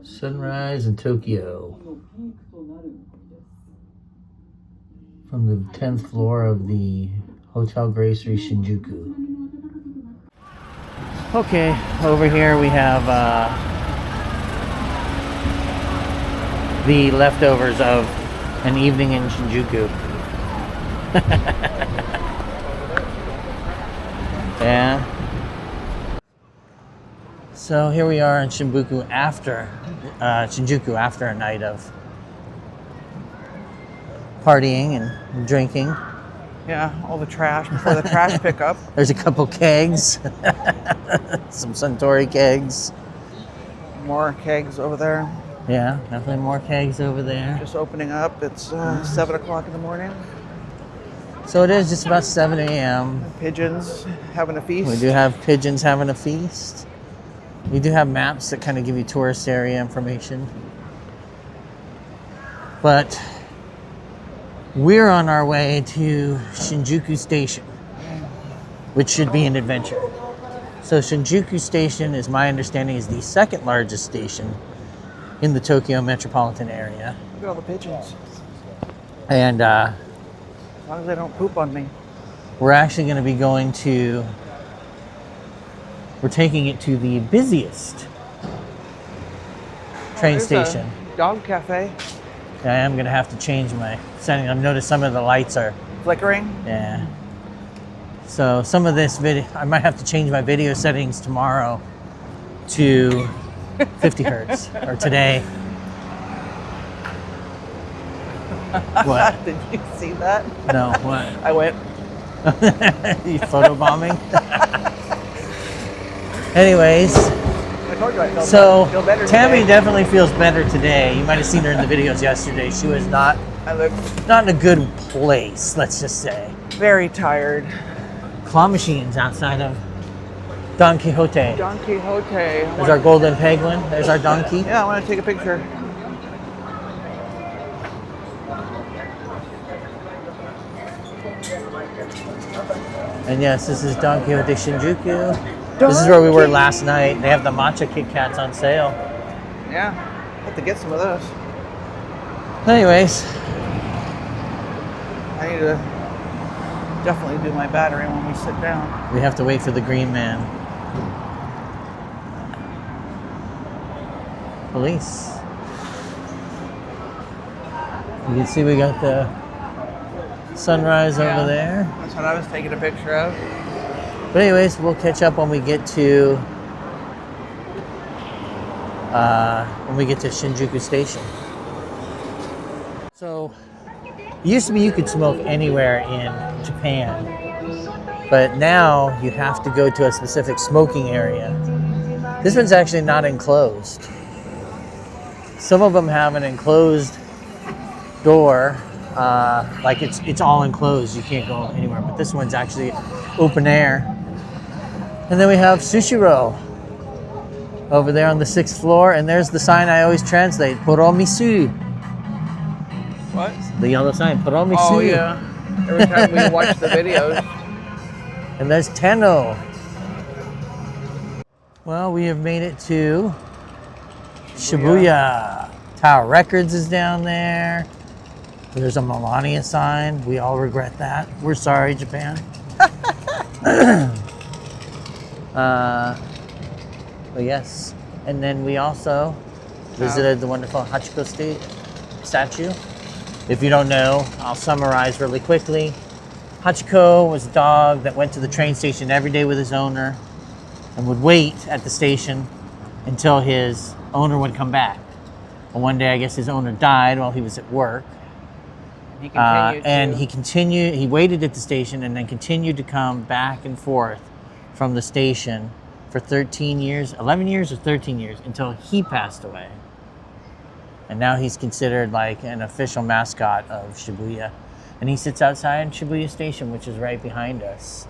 Sunrise in Tokyo. From the 10th floor of the Hotel Gracery Shinjuku. Okay, over here we have the leftovers of an evening in Shinjuku. Yeah. So here we are in Shinjuku after a night of partying and drinking. Yeah, all the trash before the trash pickup. There's a couple kegs, some Suntory kegs. More kegs over there. Yeah, definitely more kegs over there. Just opening up. It's 7 o'clock in the morning. So it is just about 7 a.m. Pigeons having a feast. We do have pigeons having a feast. We do have maps that kind of give you tourist area information. But we're on our way to Shinjuku Station, which should be an adventure. So Shinjuku Station, is my understanding, is the second largest station in the Tokyo metropolitan area. Look at all the pigeons. And as long as they don't poop on me. we're actually going to be we're taking it to the busiest train station. A dog cafe. I am going to have to change my setting. I've noticed some of the lights are Flickering. Yeah. So some of this video, I might have to change my video settings tomorrow to 50 hertz, or today. What? Did you see that? No, what? I went. You photobombing? Anyways, I told you I feel better Tammy today. definitely feels better today. You might have seen her in the videos yesterday. She was not in a good place, let's just say. Very tired. Claw machines outside of Don Quixote. Don Quixote. There's our golden penguin. There's our donkey. Yeah, I want to take a picture. And yes, this is Don Quixote Shinjuku. This is where we were last night. They have the matcha Kit Kats on sale. Yeah, I have to get some of those. Anyways, I need to definitely do my battery when we sit down. we have to wait for the green man. Police. You can see we got the sunrise over there. That's what I was taking a picture of. But anyways, we'll catch up when we get to Shinjuku Station. So, it used to be you could smoke anywhere in Japan, but now you have to go to a specific smoking area. This one's actually not enclosed. Some of them have an enclosed door, like it's all enclosed. You can't go anywhere. But this one's actually open air. And then we have Sushiro over there on the 6th floor, and there's the sign I always translate, Poromisu. What? The yellow sign, Poromisu. Oh yeah. Every time we watch the videos. And there's Tenno. Well, we have made it to Shibuya. Tower Records is down there. There's a Melania sign. We all regret that. We're sorry, Japan. But yes. And then we also visited the wonderful Hachiko Statue. If you don't know, I'll summarize really quickly. Hachiko was a dog that went to the train station every day with his owner and would wait at the station until his owner would come back. And one day, I guess his owner died while he was at work. He waited at the station and then continued to come back and forth from the station for 13 years, 11 years or 13 years, until he passed away. And now he's considered like an official mascot of Shibuya. And he sits outside Shibuya Station, which is right behind us.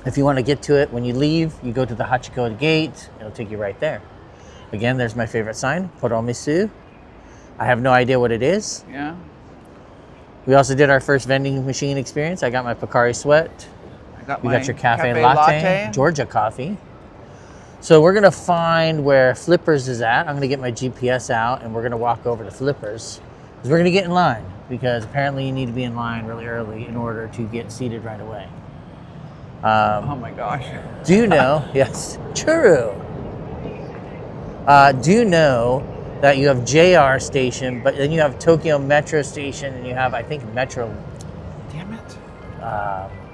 If you want to get to it, when you leave, you go to the Hachiko gate. It'll take you right there. Again, there's my favorite sign, Poromisu. I have no idea what it is. Yeah. We also did our first vending machine experience. I got my Pocari Sweat. I got You my got your cafe latte, Georgia coffee. So we're gonna find where Flippers is at. I'm gonna get my GPS out and we're gonna walk over to Flippers. Because we're gonna get in line, because apparently you need to be in line really early in order to get seated right away. Oh my gosh. Do you know, yes, true. Do you know that you have JR station, but then you have Tokyo Metro station, and you have, I think, Metro. Damn it.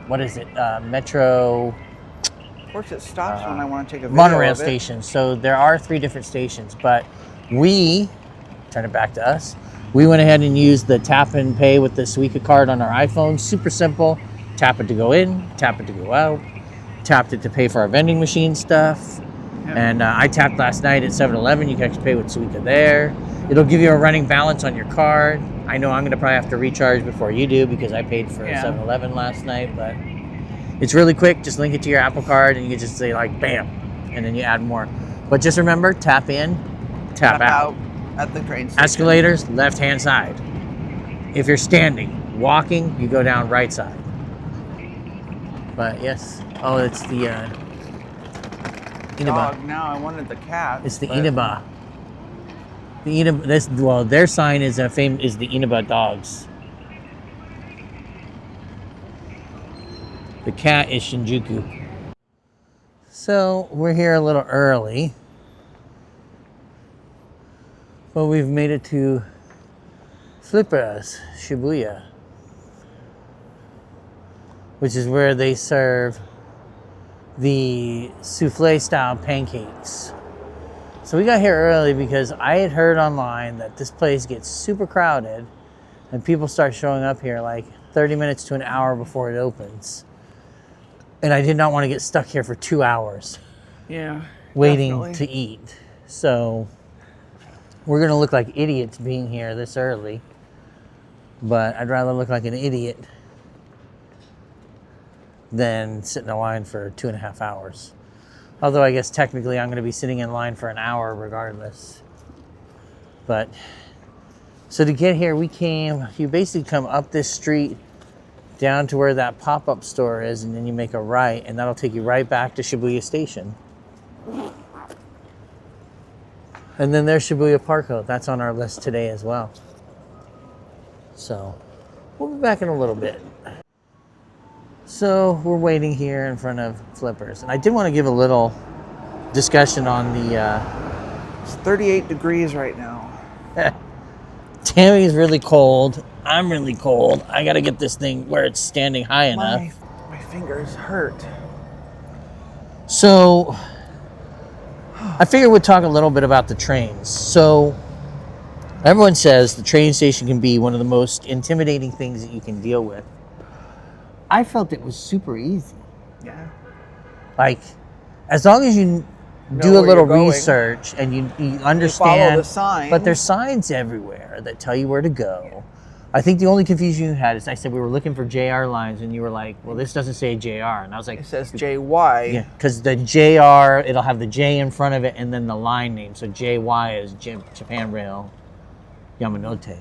What is it? Metro. Of course, it stops when I want to take a video Monorail of it. station. So there are 3 different stations, but we, turn it back to us, we went ahead and used the tap and pay with the Suica card on our iPhone. Super simple. Tap it to go in, tap it to go out, tapped it to pay for our vending machine stuff. Yep. And I tapped last night at 7-Eleven. You can actually pay with Suica there. It'll give you a running balance on your card. I know I'm going to probably have to recharge before you do because I paid for 7-Eleven last night, but it's really quick. Just link it to your Apple Card and you can just say like, bam, and then you add more. But just remember, tap in, tap out. At the train station. Escalators, left-hand side. If you're standing, walking, you go down right side. But yes, oh, it's the Inaba. Dog, now I wanted the cat. It's the Inaba. The Inaba. Their sign is is the Inaba dogs. The cat is Shinjuku. So we're here a little early, but we've made it to Flippers, Shibuya, which is where they serve the souffle style pancakes. So we got here early because I had heard online that this place gets super crowded and people start showing up here like 30 minutes to an hour before it opens. And I did not want to get stuck here for 2 hours. Yeah. Waiting definitely. to eat. So we're gonna look like idiots being here this early. But I'd rather look like an idiot than sit in a line for 2.5 hours. Although I guess technically I'm going to be sitting in line for an hour regardless. But, so to get here, you basically come up this street down to where that pop-up store is, and then you make a right, and that'll take you right back to Shibuya Station. And then there's Shibuya Parco. That's on our list today as well. So, we'll be back in a little bit. So we're waiting here in front of Flippers. And I did want to give a little discussion on the... It's 38 degrees right now. Tammy's really cold. I'm really cold. I got to get this thing where it's standing high enough. My fingers hurt. So I figured we'd talk a little bit about the trains. So everyone says the train station can be one of the most intimidating things that you can deal with. I felt it was super easy. Yeah. Like, as long as you do a little research and you understand. You follow the signs. But there's signs everywhere that tell you where to go. I think the only confusion you had is I said we were looking for JR lines, and you were like, well, this doesn't say JR. And I was like, it says JY. Yeah, because the JR, it'll have the J in front of it and then the line name. So JY is Japan Rail Yamanote.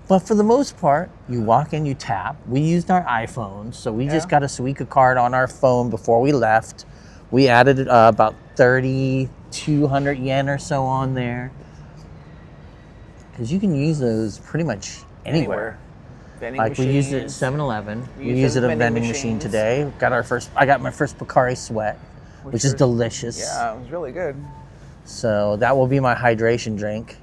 But for the most part, you walk in, you tap. We used our iPhones, so we just got a Suica card on our phone before we left. We added about 3,200 yen or so on there. Because you can use those pretty much anywhere. Like we used it at 7-Eleven. We used it at a vending machine today. I got my first Pocari Sweat, which is delicious. Yeah, it was really good. So that will be my hydration drink.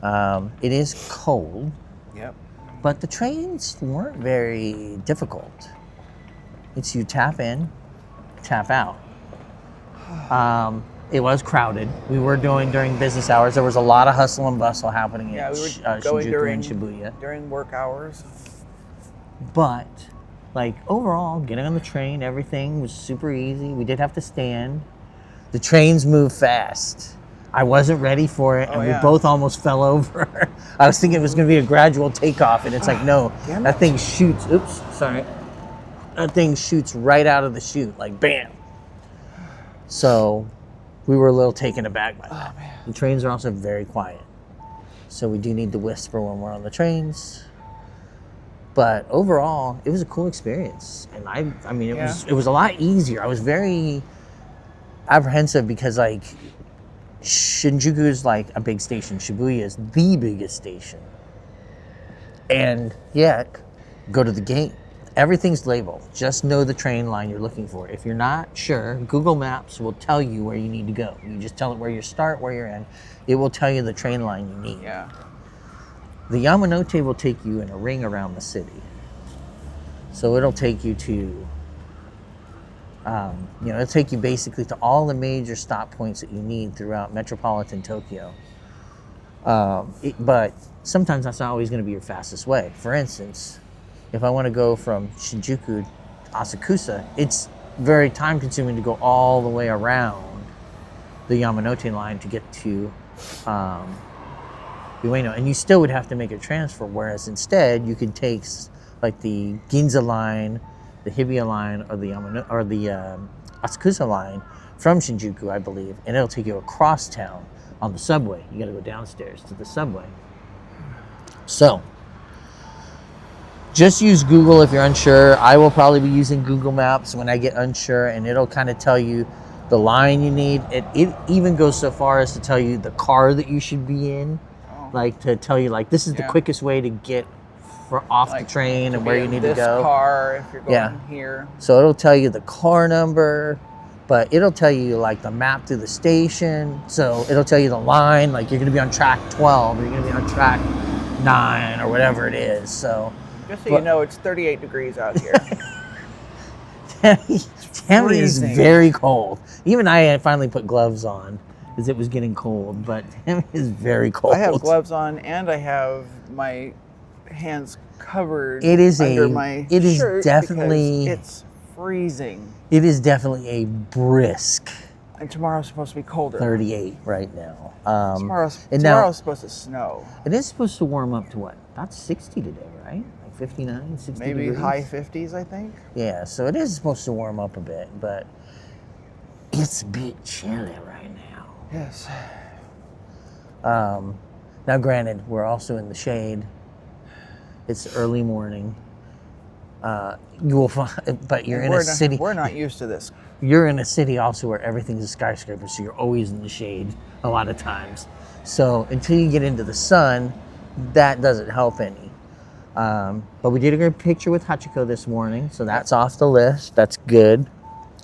It is cold. Yep. But the trains weren't very difficult. It's you tap in, tap out. It was crowded. We were doing during business hours. There was a lot of hustle and bustle happening at Shinjuku and Shibuya. During work hours. But, like, overall, getting on the train, everything was super easy. We did have to stand. The trains move fast. I wasn't ready for it, and we both almost fell over. I was thinking it was going to be a gradual takeoff, and it's like, no, that thing shoots. Oops, sorry. That thing shoots right out of the chute, like bam. So we were a little taken aback by that. The trains are also very quiet. So we do need to whisper when we're on the trains. But overall, it was a cool experience, and I mean, Yeah. it was a lot easier. I was very apprehensive because like Shinjuku is like a big station. Shibuya is the biggest station, and yet go to the gate. Everything's labeled. Just know the train line you're looking for. If you're not sure, Google Maps will tell you where you need to go. You just tell it where you start, where you're in. It will tell you the train line you need. Yeah. The Yamanote will take you in a ring around the city. So it'll take you to, it'll take you basically to all the major stop points that you need throughout metropolitan Tokyo. But sometimes that's not always going to be your fastest way. For instance, if I want to go from Shinjuku to Asakusa, it's very time consuming to go all the way around the Yamanote line to get to Ueno, and you still would have to make a transfer, whereas instead you could take like the Ginza line, the Hibiya line, or the Asakusa line from Shinjuku, I believe, and it'll take you across town on the subway. You got to go downstairs to the subway. So just use Google if you're unsure. I will probably be using Google Maps when I get unsure, and it'll kind of tell you the line you need. It even goes so far as to tell you the car that you should be in, like to tell you like this is the quickest way to get off Like, the train and where you need to this go. car, if you're going here. So it'll tell you the car number, but it'll tell you like the map through the station. So it'll tell you the line, like you're going to be on track 12 or you're going to be on track 9 or whatever it is. So just so you know, it's 38 degrees out here. Tammy is very cold. Even I had finally put gloves on because it was getting cold, but Tammy is very cold. I have gloves on and I have my hands covered It is under my shirt definitely because it's freezing. It is definitely a brisk And tomorrow's supposed to be colder. 38 right now. Tomorrow's supposed to snow. It is supposed to warm up to what? About 60 today, right? Like 59, 60 Maybe degrees? high 50s, I think. Yeah, so it is supposed to warm up a bit, but it's a bit chilly right now. Yes. Now, granted, we're also in the shade. It's early morning. You will find, but you're in a city. We're not used to this. You're in a city also where everything's a skyscraper, so you're always in the shade a lot of times. So until you get into the sun, that doesn't help any. But we did a good picture with Hachiko this morning, so that's off the list. That's good.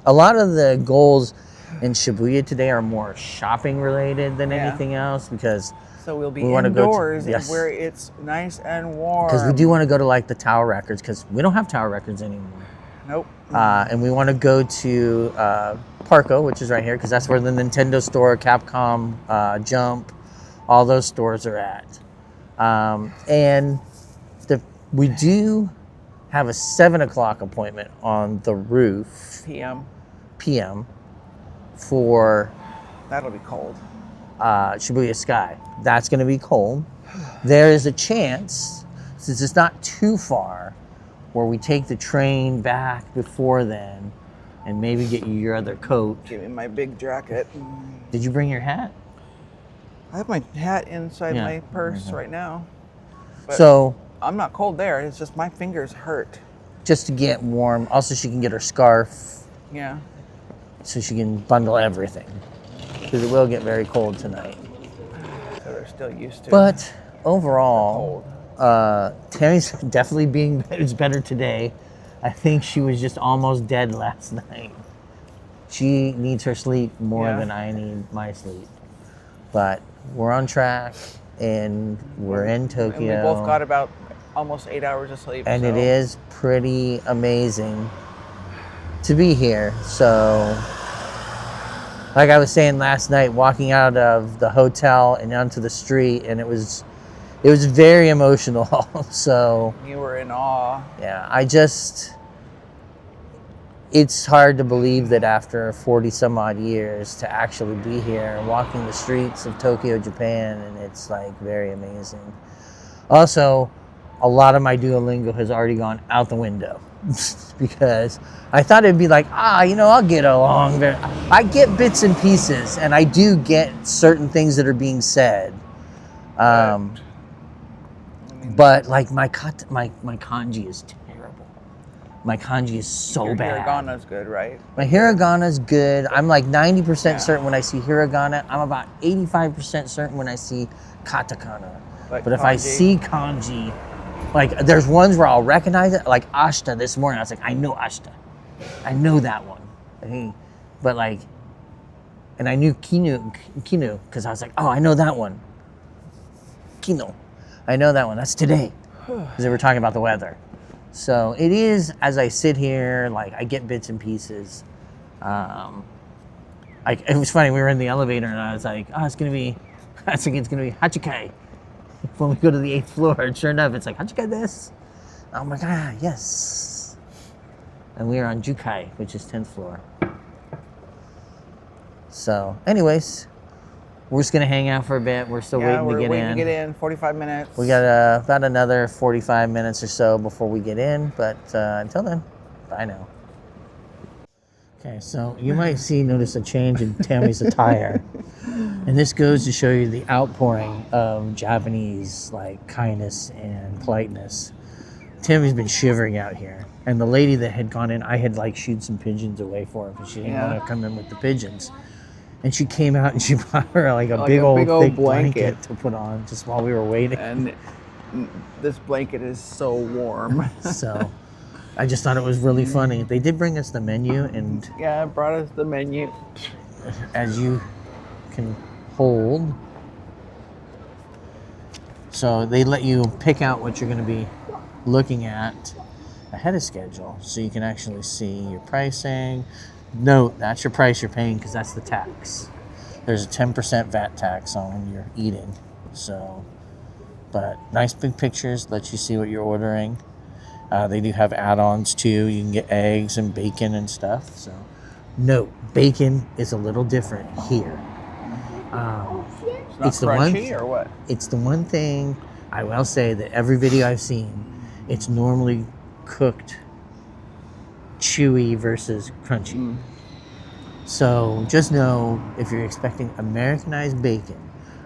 A lot of the goals in Shibuya today are more shopping related than anything else because so we'll be want indoors to go to, where it's nice and warm. Because we do want to go to like the Tower Records because we don't have Tower Records anymore. Nope. And we want to go to Parco, which is right here, because that's where the Nintendo store, Capcom, Jump, all those stores are at. And we do have a 7 o'clock appointment on the roof. PM. For... That'll be cold. Shibuya Sky. That's going to be cold. There is a chance, since it's not too far, where we take the train back before then and maybe get you your other coat. Give me my big jacket. Did you bring your hat? I have my hat inside my purse right now. But so I'm not cold there. It's just my fingers hurt. Just to get warm. Also, she can get her scarf. Yeah. So she can bundle everything. Because it will get very cold tonight. So they're still used to it. But overall, Tammy's definitely it's better today. I think she was just almost dead last night. She needs her sleep more than I need my sleep. But we're on track and we're in Tokyo. And we both got about almost 8 hours of sleep. And it is pretty amazing to be here. So, like I was saying last night, walking out of the hotel and onto the street, and it was very emotional. So you were in awe. Yeah, it's hard to believe that after 40 some odd years to actually be here and walking the streets of Tokyo, Japan, and it's like very amazing. Also, a lot of my Duolingo has already gone out the window because I thought it'd be like, I'll get along. I get bits and pieces, and I do get certain things that are being said. And But like my kanji is terrible. My kanji is so Your bad. hiragana's good, right? My hiragana's good. I'm like 90% certain when I see hiragana. I'm about 85% certain when I see katakana. Like but if I kanji? see kanji, like there's ones where I'll recognize it. Like ashita this morning, I was like, I know ashita. I know that one. But like, and I knew kinu because I was like, oh, I know that one. Kino. I know that one. That's today. Because they were talking about the weather. So it is, as I sit here, like I get bits and pieces. It was funny, we were in the elevator and I was like, oh, I think it's going to be Hachiko when we go to the 8th floor. And sure enough, it's like, Hachiko this? I'm like, yes. And we are on Jukai, which is 10th floor. So anyways, we're just going to hang out for a bit. We're still waiting to get in. We're waiting to get in, 45 minutes. We got about another 45 minutes or so before we get in, but until then, bye now. Okay, so you might notice a change in Tammy's attire. And this goes to show you the outpouring of Japanese like kindness and politeness. Tammy's been shivering out here. And the lady that had gone in, I had like shooed some pigeons away for her because she didn't want to come in with the pigeons. And she came out and she brought her like a big old thick blanket to put on just while we were waiting. And this blanket is so warm. So I just thought it was really funny. They did bring us the menu, and yeah, it brought us the menu. As you can hold. So they let you pick out what you're going to be looking at ahead of schedule, so you can actually see your pricing. Note, that's your price you're paying because that's the tax. There's a 10% VAT tax on when you're eating. So, but nice big pictures, let you see what you're ordering. They do have add-ons too. You can get eggs and bacon and stuff. So, note, bacon is a little different here. It's not crunchy or what? It's the one thing I will say that every video I've seen, it's normally cooked chewy versus crunchy. So just know, if you're expecting Americanized bacon,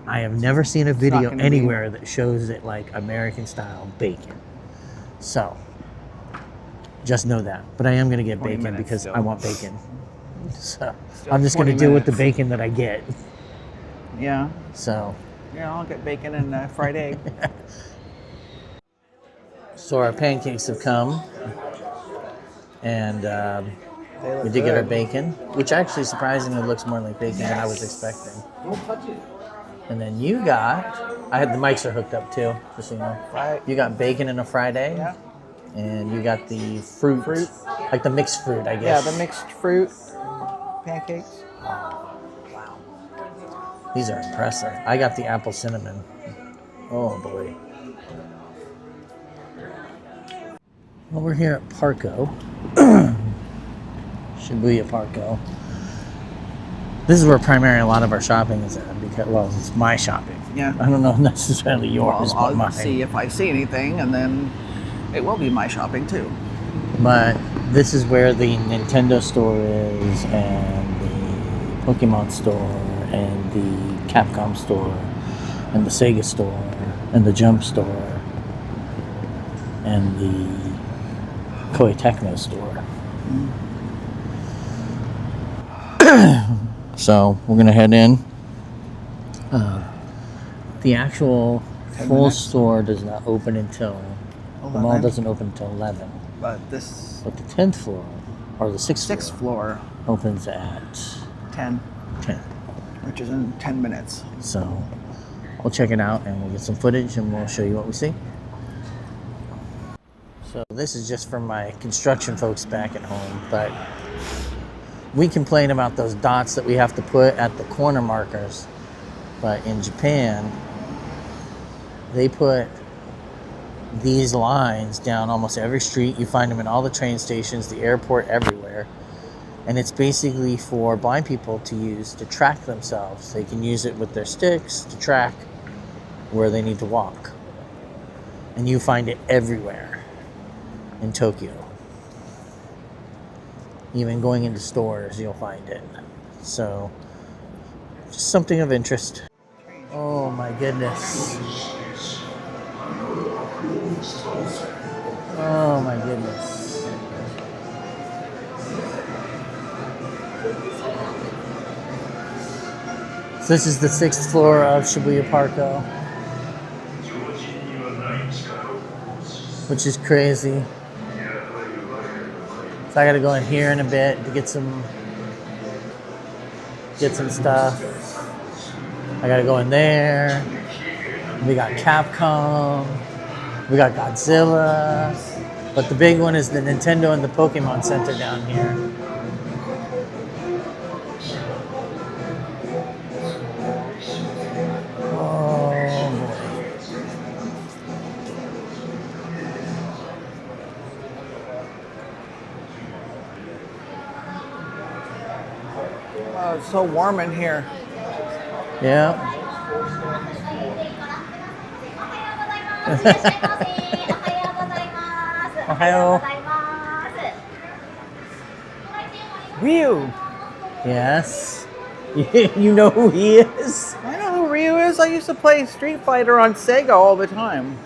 I have never seen a video anywhere that shows it like American style bacon. So just know that. But I am going to get bacon because I want bacon. So I'm just going to deal with the bacon that I get. Yeah. So. Yeah, I'll get bacon and a fried egg. So our pancakes have come. And we did get our bacon, which actually surprisingly looks more like bacon than I was expecting. And then you got, I had the mics are hooked up too, just so you know. You got bacon and a fried egg. Yeah. And you got the fruit, like the mixed fruit, I guess. Yeah, the mixed fruit pancakes. Oh, wow. These are impressive. I got the apple cinnamon. Oh boy. Well, we're here at Parco. Shibuya Parco. This is where primarily a lot of our shopping is at because, well, it's my shopping. Yeah. I don't know necessarily yours, Well, but mine. I'll see if I see anything, and then it will be my shopping too. But this is where the Nintendo store is, and the Pokemon store, and the Capcom store, and the Sega store, and the Jump store, and the Koei Techno store. So we're gonna head in. The actual full store does not open until 11. The mall doesn't open until 11. But the 10th floor or the 6th floor opens at 10. 10, which is in 10 minutes. So we'll check it out and we'll get some footage and we'll show you what we see. So this is just for my construction folks back at home, but we complain about those dots that we have to put at the corner markers, but in Japan, they put these lines down almost every street. You find them in all the train stations, the airport, everywhere. And it's basically for blind people to use to track themselves. They can use it with their sticks to track where they need to walk. And you find it everywhere in Tokyo. Even going into stores, you'll find it. So, just something of interest. Oh my goodness. Oh my goodness. So this is the 6th floor of Shibuya Parco, which is crazy. So I gotta go in here in a bit to get some stuff. I gotta go in there. We got Capcom. We got Godzilla. But the big one is the Nintendo and the Pokemon Center down here. Oh boy. Oh, it's so warm in here. Yeah. Ohio. Ryu. Yes. You know who he is? I know who Ryu is. I used to play Street Fighter on Sega all the time.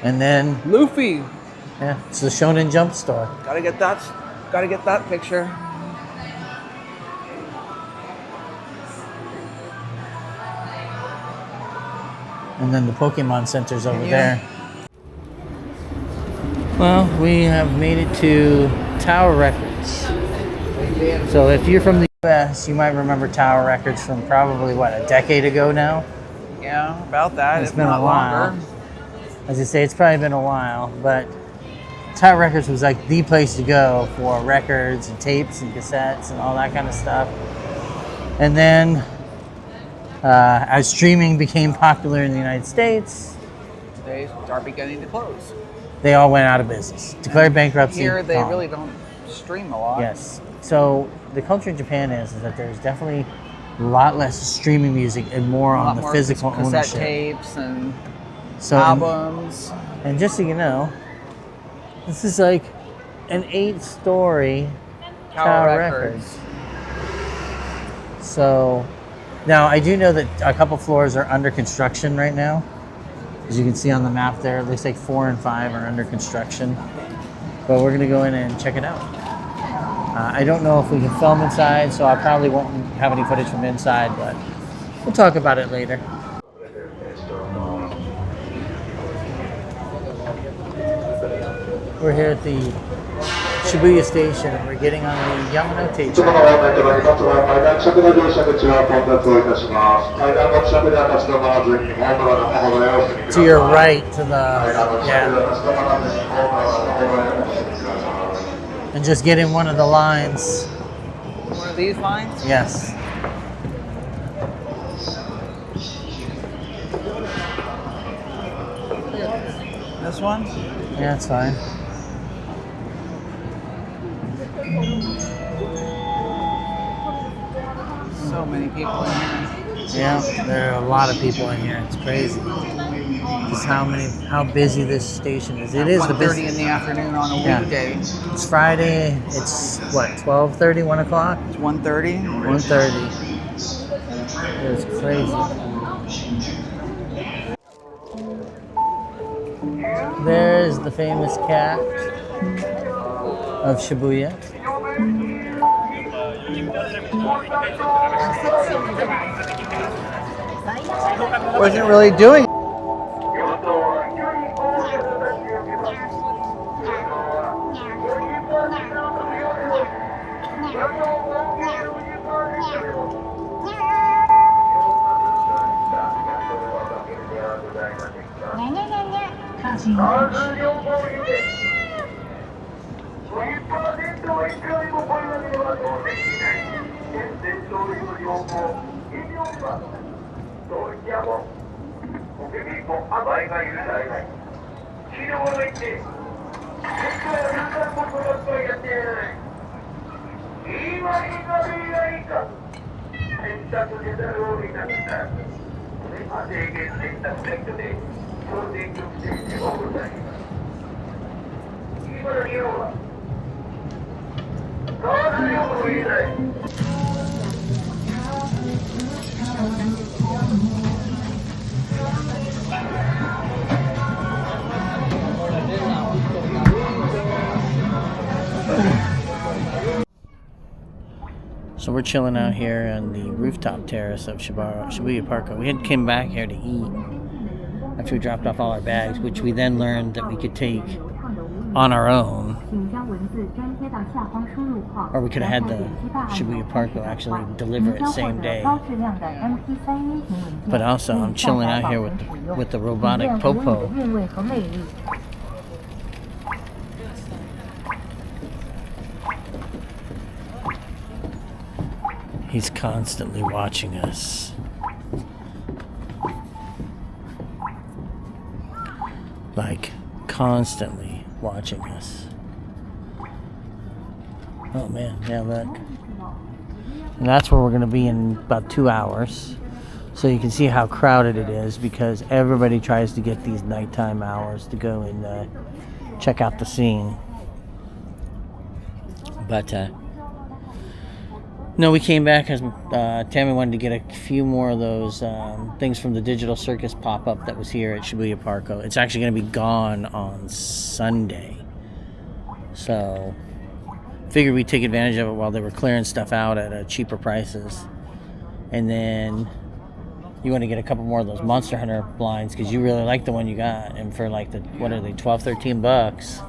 And then, Luffy. yeah, it's the Shonen Jump store. Gotta get that picture. And then the Pokemon Center's over there. Well, we have made it to Tower Records. So if you're from the US, you might remember Tower Records from probably, what, a decade ago now? Yeah, about that. It's if been not a while. longer. As I say, it's probably been a while, but Tower Records was like the place to go for records and tapes and cassettes and all that kind of stuff. And then as streaming became popular in the United States, They are beginning to close. they all went out of business. Declared bankruptcy. Here, they gone. really don't stream a lot. Yes. So the culture in Japan is that there's definitely a lot less streaming music and more A lot on the more physical cassette ownership. tapes and So albums. and just so you know, this is like an 8-story Tower Records. So now I do know that a couple floors are under construction right now. As you can see on the map there, it looks like 4 and 5 are under construction. But we're gonna go in and check it out. I don't know if we can film inside, so I probably won't have any footage from inside, but we'll talk about it later. We're here at the Shibuya Station and we're getting on the Yamanote train. To your right, to the, yeah. And just get in one of the lines. One of these lines? Yes. This one? Yeah, that's fine. So many people in here. Yeah, there are a lot of people in here. It's crazy. Just how busy this station is. It is the 1:30 busiest. in the afternoon on a Yeah. weekday. It's Friday. It's what, 12:30, 1 o'clock? It's 1:30. 1:30. It's crazy. There's the famous cat of Shibuya. Wasn't really doing it. So we're chilling out here on the rooftop terrace of Shibuya Parco. We had came back here to eat after we dropped off all our bags, which we then learned that we could take on our own. Or we could have had the Shibuya Parco actually deliver it same day. But also, I'm chilling out here with the robotic Popo. He's constantly watching us. Like, constantly watching us. Oh man, yeah, look. And that's where we're going to be in about 2 hours. So you can see how crowded it is because everybody tries to get these nighttime hours to go and check out the scene. But, no, we came back because Tammy wanted to get a few more of those things from the Digital Circus pop-up that was here at Shibuya Parco. It's actually going to be gone on Sunday. So, figured we'd take advantage of it while they were clearing stuff out at cheaper prices. And then you want to get a couple more of those Monster Hunter blinds because you really like the one you got. And for like the, what are they, 12, 13 bucks,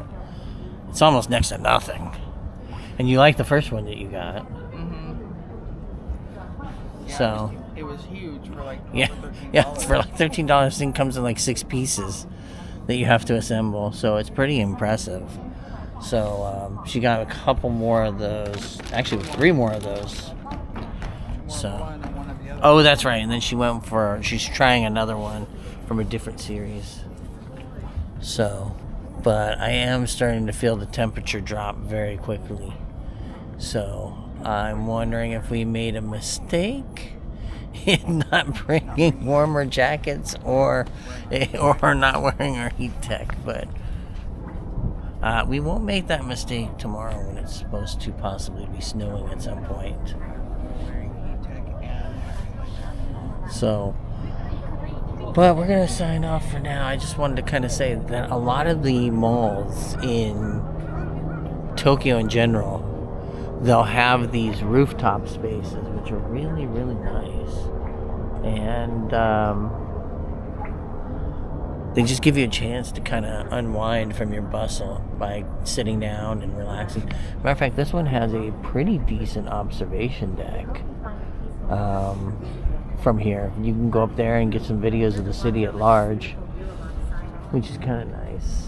it's almost next to nothing. And you like the first one that you got. So it was huge for like $13. For like $13. This thing comes in like 6 pieces that you have to assemble, so it's pretty impressive. So she got a couple more of those, actually 3 more of those. So oh, that's right. And then she's trying another one from a different series. So, but I am starting to feel the temperature drop very quickly. So I'm wondering if we made a mistake in not bringing warmer jackets or not wearing our heat tech, but we won't make that mistake tomorrow when it's supposed to possibly be snowing at some point. So, but we're going to sign off for now. I just wanted to kind of say that a lot of the malls in Tokyo in general, they'll have these rooftop spaces, which are really, really nice. And they just give you a chance to kind of unwind from your bustle by sitting down and relaxing. Matter of fact, this one has a pretty decent observation deck from here. You can go up there and get some videos of the city at large, which is kind of nice.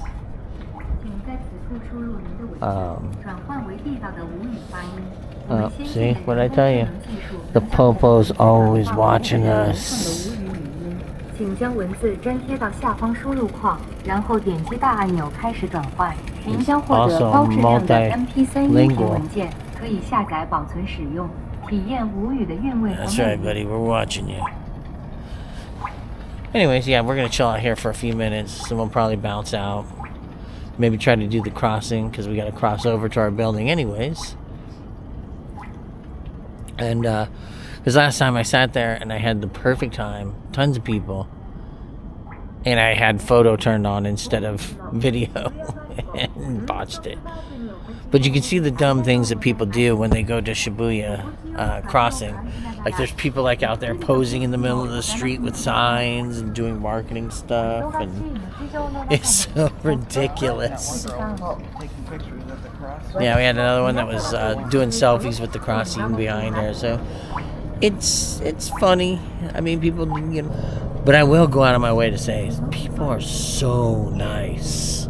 See what I tell you? The Popo's always watching us. It's also multilingual. That's right, buddy. We're watching you. Anyways, yeah, we're gonna chill out here for a few minutes, and we'll probably bounce out. Maybe try to do the crossing because we got to cross over to our building anyways. And because last time I sat there and I had the perfect time, tons of people, and I had photo turned on instead of video and botched it. But you can see the dumb things that people do when they go to Shibuya crossing. Like there's people like out there posing in the middle of the street with signs and doing marketing stuff, and it's so ridiculous. Yeah, we had another one that was doing selfies with the cross even behind her. So it's funny. I mean, people, you know, but I will go out of my way to say people are so nice.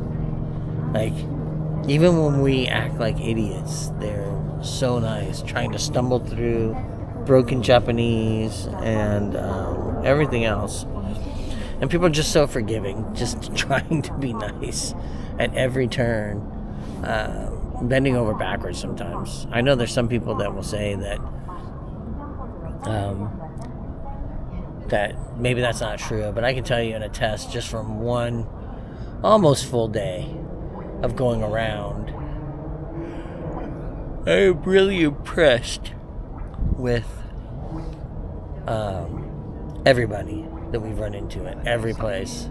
Like, even when we act like idiots, they're so nice, trying to stumble through broken Japanese and everything else. And people are just so forgiving, just trying to be nice at every turn, bending over backwards sometimes. I know there's some people that will say that that maybe that's not true, but I can tell you in a test just from one almost full day of going around, I'm really impressed with everybody that we've run into at every place.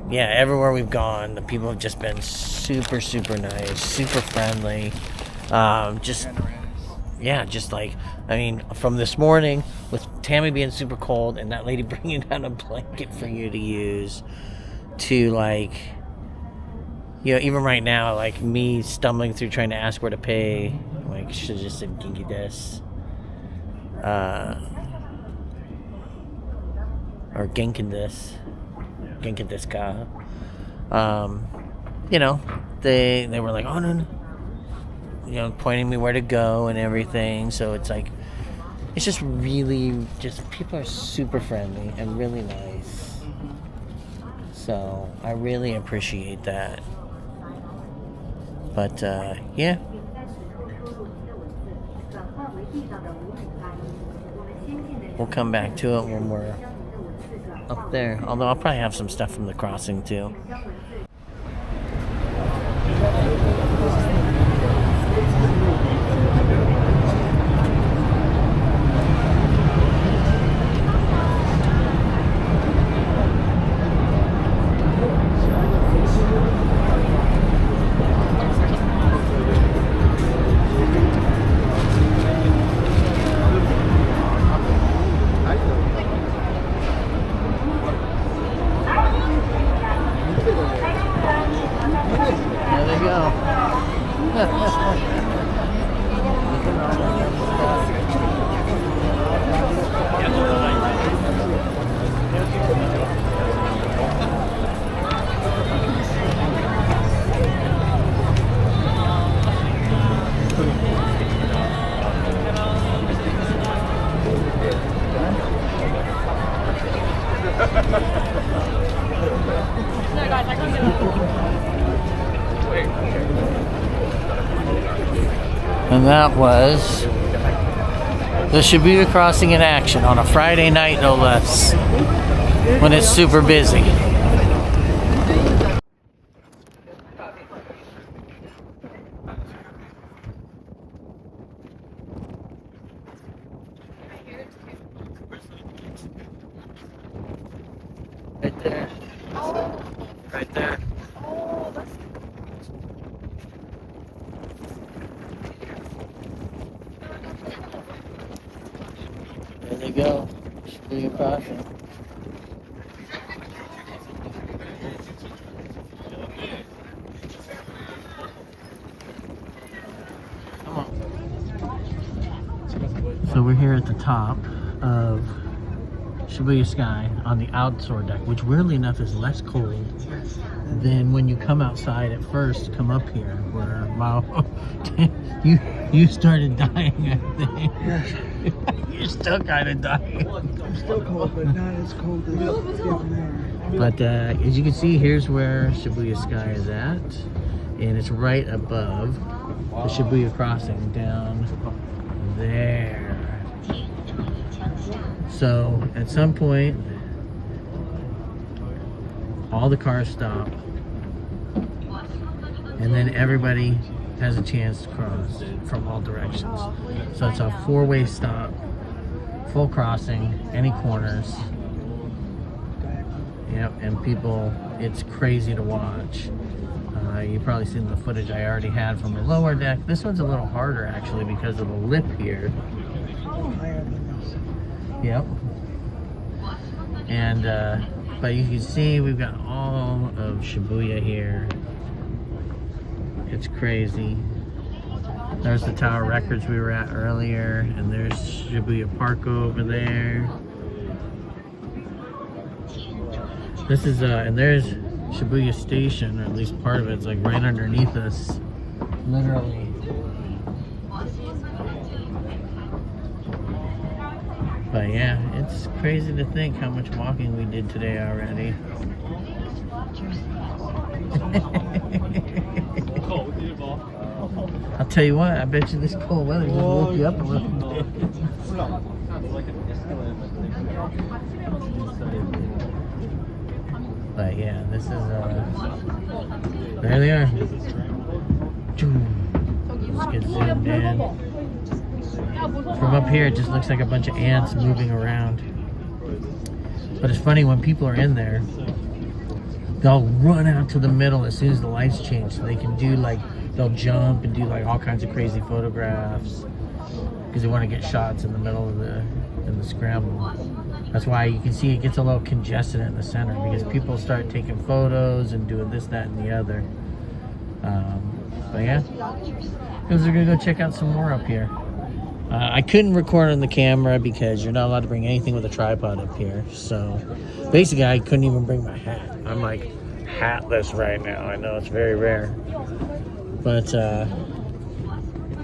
Yeah, everywhere we've gone, the people have just been super, super nice, super friendly. Just yeah, just like, I mean, from this morning with Tammy being super cold and that lady bringing down a blanket for you to use, to like, you know, even right now, like me stumbling through trying to ask where to pay, like, should have just said Genki des. Or Genkin desu ka. You know, they were like, oh no, you know, pointing me where to go and everything. So it's like, it's just really, just people are super friendly and really nice. So I really appreciate that. But yeah. We'll come back to it when we're up there. Although I'll probably have some stuff from the crossing too. And that was the Shibuya Crossing in action on a Friday night, no less, when it's super busy. Right there. Right there. There they go. Shibuya Crossing. Come on. So we're here at the top of Shibuya Sky on the outdoor deck, which weirdly enough is less cold than when you come outside at first, come up here, where wow, you started dying, I think. You're still kind of dying. I'm still cold, but not as cold as down there. But as you can see, here's where Shibuya Sky is at, and it's right above the Shibuya Crossing down there. So at some point, all the cars stop, and then everybody has a chance to cross from all directions. So it's a four-way stop, full crossing, any corners. Yep, and people, it's crazy to watch. You've probably seen the footage I already had from the lower deck. This one's a little harder actually because of the lip here. Yep. And but you can see we've got all of Shibuya here. It's crazy. There's the Tower Records we were at earlier, and there's Shibuya Parco over there. This is and there's Shibuya Station, or at least part of it's like right underneath us, literally. But yeah, it's crazy to think how much walking we did today already. I'll tell you what, I bet you this cold weather just woke you up a little bit. But yeah, this is there they are. Let's get zoomed in. From up here, it just looks like a bunch of ants moving around. But it's funny, when people are in there, they'll run out to the middle as soon as the lights change, so they can do like, they'll jump and do like all kinds of crazy photographs. because they want to get shots in the middle of the scramble. That's why you can see it gets a little congested in the center, because people start taking photos and doing this, that, and the other. But yeah, because we're gonna go check out some more up here. I couldn't record on the camera because you're not allowed to bring anything with a tripod up here. So basically, I couldn't even bring my hat. I'm like hatless right now. I know it's very rare, but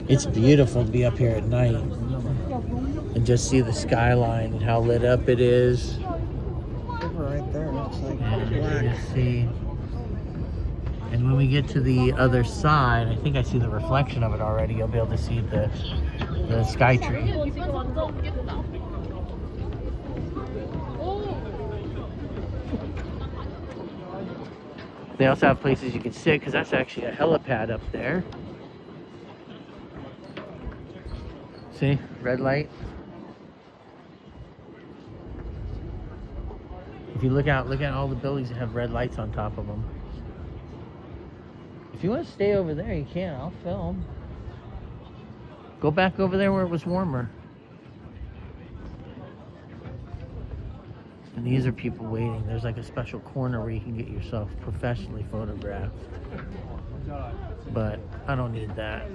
it's beautiful to be up here at night and just see the skyline and how lit up it is. Right there, it's like And you see. And when we get to the other side, I think I see the reflection of it already. You'll be able to see the sky tree. They also have places you can sit, because that's actually a helipad up there. See, red light. If you look at all the buildings that have red lights on top of them. If you want to stay over there, you can. I'll film. Go back over there where it was warmer. And these are people waiting. There's like a special corner where you can get yourself professionally photographed. But I don't need that.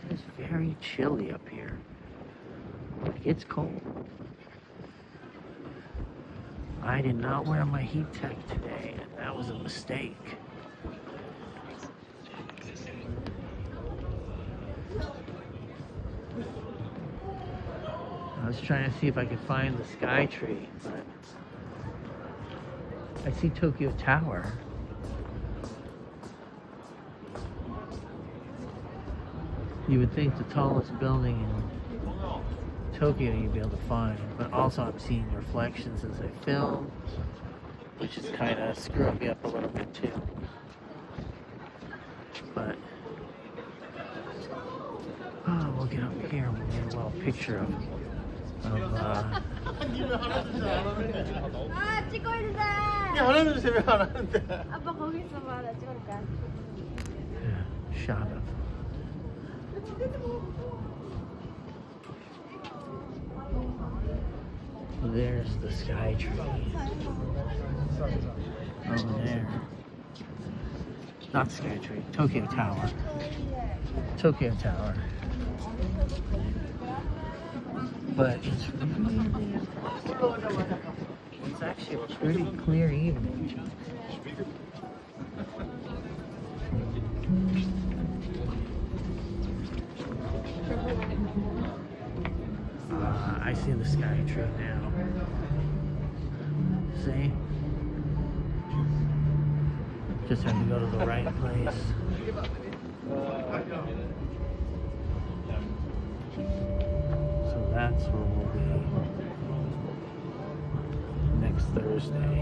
It's very chilly up here. Like, it's cold. I did not wear my heat tech today, and that was a mistake. I was trying to see if I could find the sky tree, but I see Tokyo Tower. You would think the tallest building in Tokyo you'd be able to find, but also I'm seeing reflections as I film, which is kind of screwing me up a little bit too. But we'll get up here and we'll get a little picture of shot of. There's the sky tree. Over there. Not the sky tree. Tokyo Tower. Tokyo Tower. But it's really... It's actually a pretty clear evening. I see the sky tree now. See? Just have to go to the right place. So that's where we'll be next Thursday.